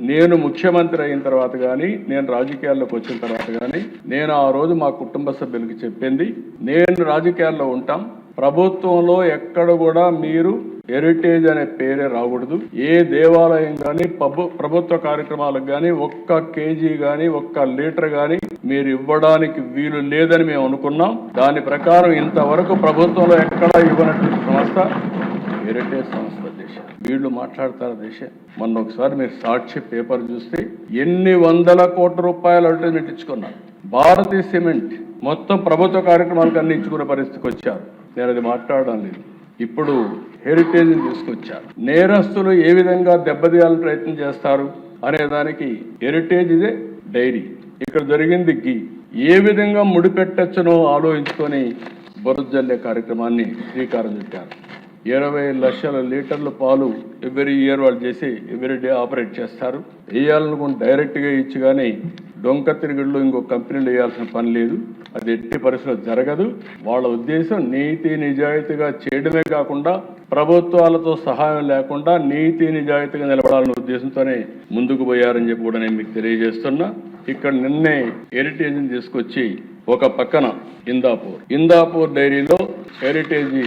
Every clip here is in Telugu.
నేను ముఖ్యమంత్రి అయిన తర్వాత కానీ, నేను రాజకీయాల్లోకి వచ్చిన తర్వాత కానీ, నేను ఆ రోజు మా కుటుంబ సభ్యులకి చెప్పింది, నేను రాజకీయాల్లో ఉంటాం, ప్రభుత్వంలో ఎక్కడ కూడా మీరు హెరిటేజ్ అనే పేరే రాకూడదు. ఏ దేవాలయం కానీ ప్రభుత్వ కార్యక్రమాలకు కానీ ఒక్క కేజీ కానీ ఒక్క లీటర్ కానీ మీరు ఇవ్వడానికి వీలు లేదని మేము అనుకున్నాం. దాని ప్రకారం ఇంతవరకు ప్రభుత్వంలో ఎక్కడా ఇవ్వనటువంటి సంస్థ హెరిటేజ్ సంస్థ. వీళ్ళు మాట్లాడతారు దేశ. మొన్న ఒకసారి మీరు సాక్షి పేపర్ చూస్తే ఎన్ని వందల కోట్ల రూపాయలు అడ్వర్టైజ్మెంట్ ఇచ్చుకున్నారు. భారతీయ సిమెంట్ మొత్తం ప్రభుత్వ కార్యక్రమాలకు అన్ని ఇచ్చుకునే పరిస్థితికి వచ్చారు. నేను అది మాట్లాడడం లేదు. ఇప్పుడు హెరిటేజ్ తీసుకొచ్చారు. నేరస్తులు ఏ విధంగా దెబ్బతీయాలని ప్రయత్నం చేస్తారు అనే దానికి హెరిటేజ్ ఇదే డైరీ. ఇక్కడ జరిగింది గీ. ఏ విధంగా ముడిపెట్టచ్చునో ఆలోచించుకొని బురద కార్యక్రమాన్ని శ్రీకారం చుట్టారు. 20 లక్షల లీటర్ల పాలు ఎవ్రీ ఇయర్ వాళ్ళు చేసి ఎవ్రీ డే ఆపరేట్ చేస్తారు. వేయాలనుకుని డైరెక్ట్గా ఇచ్చి కానీ డొంక తిరుగుళ్ళు ఇంకో కంపెనీలు వేయాల్సిన పని లేదు. అది ఎట్టి పరిస్థితుల్లో జరగదు. వాళ్ళ ఉద్దేశం నీతి నిజాయితీగా చేయడమే కాకుండా ప్రభుత్వాలతో సహాయం లేకుండా నీతి నిజాయితీగా నిలబడాలనే ఉద్దేశంతోనే ముందుకు పోయారని చెప్పి కూడా నేను మీకు తెలియజేస్తున్నా. ఇక్కడ నిన్నే హెరిటేజ్ని తీసుకొచ్చి ఒక పక్కన ఇందాపూర్ డైరీలో హెరిటేజ్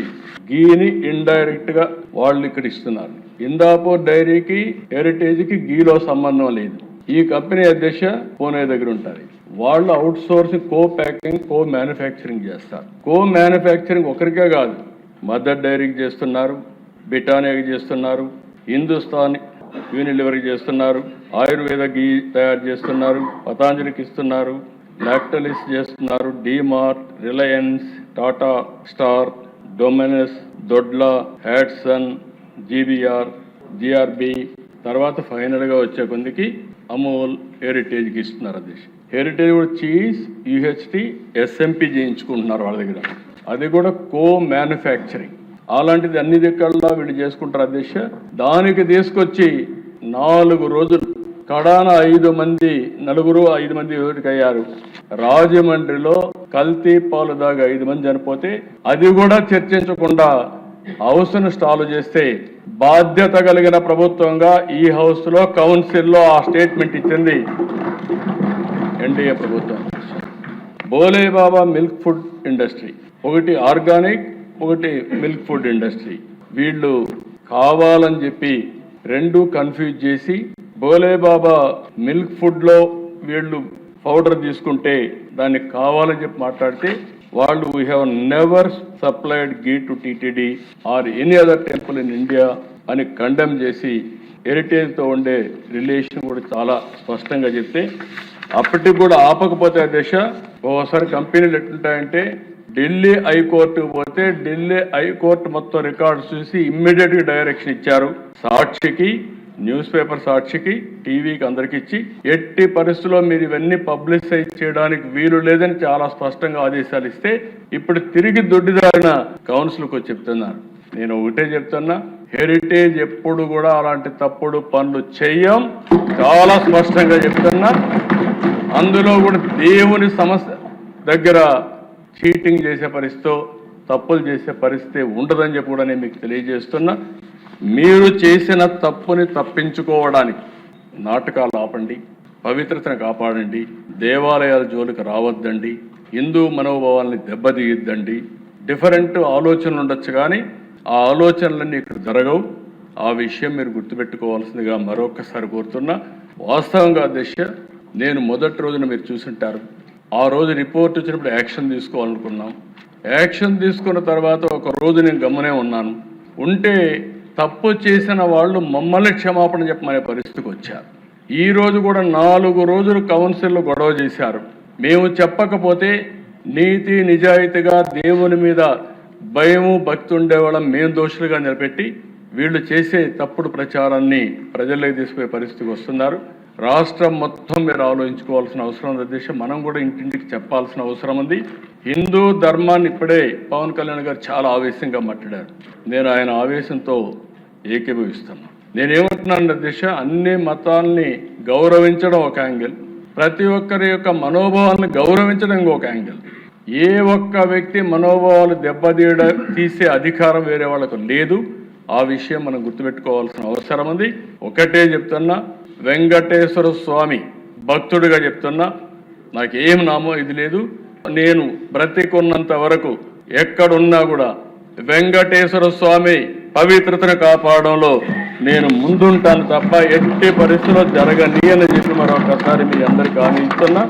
గీని ఇండైరెక్ట్ గా వాళ్ళు ఇక్కడ ఇస్తున్నారు. ఇందాపూర్ డైరీకి హెరిటేజ్కి గీలో సంబంధం లేదు. ఈ కంపెనీ అధ్యక్ష పూణే దగ్గర ఉంటారు. వాళ్ళు అవుట్ సోర్సింగ్, కో ప్యాకింగ్, కో మ్యానుఫ్యాక్చరింగ్ చేస్తారు. కో మ్యానుఫ్యాక్చరింగ్ ఒకరికే కాదు, మదర్ డైరీకి చేస్తున్నారు, బిటానియాకి చేస్తున్నారు, హిందుస్థాన్ యూనిలివర్కి చేస్తున్నారు, ఆయుర్వేద గీ తయారు చేస్తున్నారు, పతాంజలికి ఇస్తున్నారు, లాక్టలిస్ చేస్తున్నారు, DMart, Reliance, Tata star, Domino's, Dodla, Hatsun, GBR, GRB, తర్వాత ఫైనల్ గా వచ్చే కొందికి అమూల్ హెరిటేజ్కి ఇస్తున్నారు. అది హెరిటేజ్ కూడా చీజ్, యూహెచ్టి, ఎస్ఎంపి చేయించుకుంటున్నారు వాళ్ళ దగ్గర. అది కూడా కో మ్యానుఫ్యాక్చరింగ్. అలాంటిది అన్ని దిక్కల్లో వీళ్ళు చేసుకుంటారు అధ్యక్ష. దానికి తీసుకొచ్చి 4 రోజులు కడాన 5 మంది, 5 మంది అయ్యారు. రాజమండ్రిలో కల్తీ పాలు దాగా 5 మంది చనిపోతే అది కూడా చర్చించకుండా హౌస్ ను స్టాల్ చేస్తే బాధ్యత కలిగిన ప్రభుత్వంగా ఈ హౌస్ లో కౌన్సిల్లో ఆ స్టేట్మెంట్ ఇచ్చింది ఎన్డీఏ ప్రభుత్వం. బోలే బాబా మిల్క్ ఫుడ్ ఇండస్ట్రీ, ఒకటి ఆర్గానిక్, ఒకటి మిల్క్ ఫుడ్ ఇండస్ట్రీ. వీళ్ళు కావాలని చెప్పి 2 కన్ఫ్యూజ్ చేసి బోలే బాబా మిల్క్ ఫుడ్ లో వీళ్ళు పౌడర్ తీసుకుంటే దాన్ని కావాలని చెప్పి మాట్లాడితే వాళ్ళు we have never supplied ghee to TTD or any other temple in India అని కండెమ్ చేసి హెరిటేజ్ తో ఉండే రిలేషన్ కూడా చాలా స్పష్టంగా చెప్తే అప్పటికి కూడా ఆపకపోతే దశ ఓసారి కంపెనీలు ఎట్లుంటాయంటే ఢిల్లీ హైకోర్టుకు పోతే ఢిల్లీ హైకోర్టు మొత్తం రికార్డ్స్ చూసి ఇమ్మీడియట్ గా డైరెక్షన్ ఇచ్చారు. సాక్షికి, న్యూస్ పేపర్ సాక్షికి, టీవీకి అందరికి ఇచ్చి ఎట్టి పరిస్థితుల్లో మీరు ఇవన్నీ పబ్లిసైజ్ చేయడానికి వీలు లేదని చాలా స్పష్టంగా ఆదేశాలు ఇస్తే ఇప్పుడు తిరిగి దొడ్డిదారిన కౌన్సిల్కి వచ్చి చెప్తున్నారు. నేను ఒకటే చెప్తున్నా, హెరిటేజ్ ఎప్పుడు కూడా అలాంటి తప్పుడు పనులు చెయ్యం. చాలా స్పష్టంగా చెప్తున్నా. అందులో కూడా దేవుని సమస్య దగ్గర చీటింగ్ చేసే పరిస్థితి, తప్పులు చేసే పరిస్థితి ఉండదని చెప్పి కూడా నేను మీకు తెలియజేస్తున్నా. మీరు చేసిన తప్పుని తప్పించుకోవడానికి నాటకాలు ఆపండి, పవిత్రతను కాపాడండి, దేవాలయాల జోలికి రావద్దండి, హిందూ మనోభావాల్ని దెబ్బతీయద్దండి. డిఫరెంట్ ఆలోచనలు ఉండొచ్చు కానీ ఆ ఆలోచనలన్నీ ఇక్కడ జరగవు. ఆ విషయం మీరు గుర్తుపెట్టుకోవాల్సిందిగా మరొకసారి కోరుతున్నా. వాస్తవంగా అధ్యక్ష, నేను మొదటి రోజున మీరు చూసుంటారు, ఆ రోజు రిపోర్ట్ వచ్చినప్పుడు యాక్షన్ తీసుకోవాలనుకున్నాం. యాక్షన్ తీసుకున్న తర్వాత ఒక రోజు నేను గమనే ఉన్నాను. ఉంటే తప్పు చేసిన వాళ్ళు మమ్మల్ని క్షమాపణ చెప్పమనే పరిస్థితికి వచ్చారు. ఈ రోజు కూడా 4 రోజులు కౌన్సిల్లో గొడవ చేశారు. మేము చెప్పకపోతే నీతి నిజాయితీగా దేవుని మీద భయము భక్తి ఉండేవాళ్ళం మేము దోషులుగా నిలబెట్టి వీళ్ళు చేసే తప్పుడు ప్రచారాన్ని ప్రజల్లోకి తీసుకునే పరిస్థితికి వస్తున్నారు. రాష్ట్రం మొత్తం మీరు ఆలోచించుకోవాల్సిన అవసరం ఉంది అధ్యక్ష. మనం కూడా ఇంటింటికి చెప్పాల్సిన అవసరం ఉంది. హిందూ ధర్మాన్ని ఇప్పుడే పవన్ కళ్యాణ్ గారు చాలా ఆవేశంగా మాట్లాడారు. నేను ఆయన ఆవేశంతో ఏకీభవిస్తున్నాను. నేనేమంటున్నాను అధ్యక్ష, అన్ని మతాల్ని గౌరవించడం ఒక యాంగిల్, ప్రతి ఒక్కరి యొక్క మనోభావాలను గౌరవించడం ఇంకొక యాంగిల్. ఏ ఒక్క వ్యక్తి మనోభావాలు తీసే అధికారం వేరే వాళ్ళకు లేదు. ఆ విషయం మనం గుర్తుపెట్టుకోవాల్సిన అవసరం ఉంది. ఒకటే చెప్తున్నా, వెంకటేశ్వర స్వామి భక్తుడిగా చెప్తున్నా, నాకేం నామో ఇది లేదు. నేను బ్రతికున్నంత వరకు ఎక్కడున్నా కూడా వెంకటేశ్వర స్వామి పవిత్రతను కాపాడంలో నేను ముందుంటాను తప్ప ఎట్టి పరిస్థితుల్లో జరగని అని చెప్పి మరొకసారి మీ అందరికీ హామీ ఇస్తున్నా.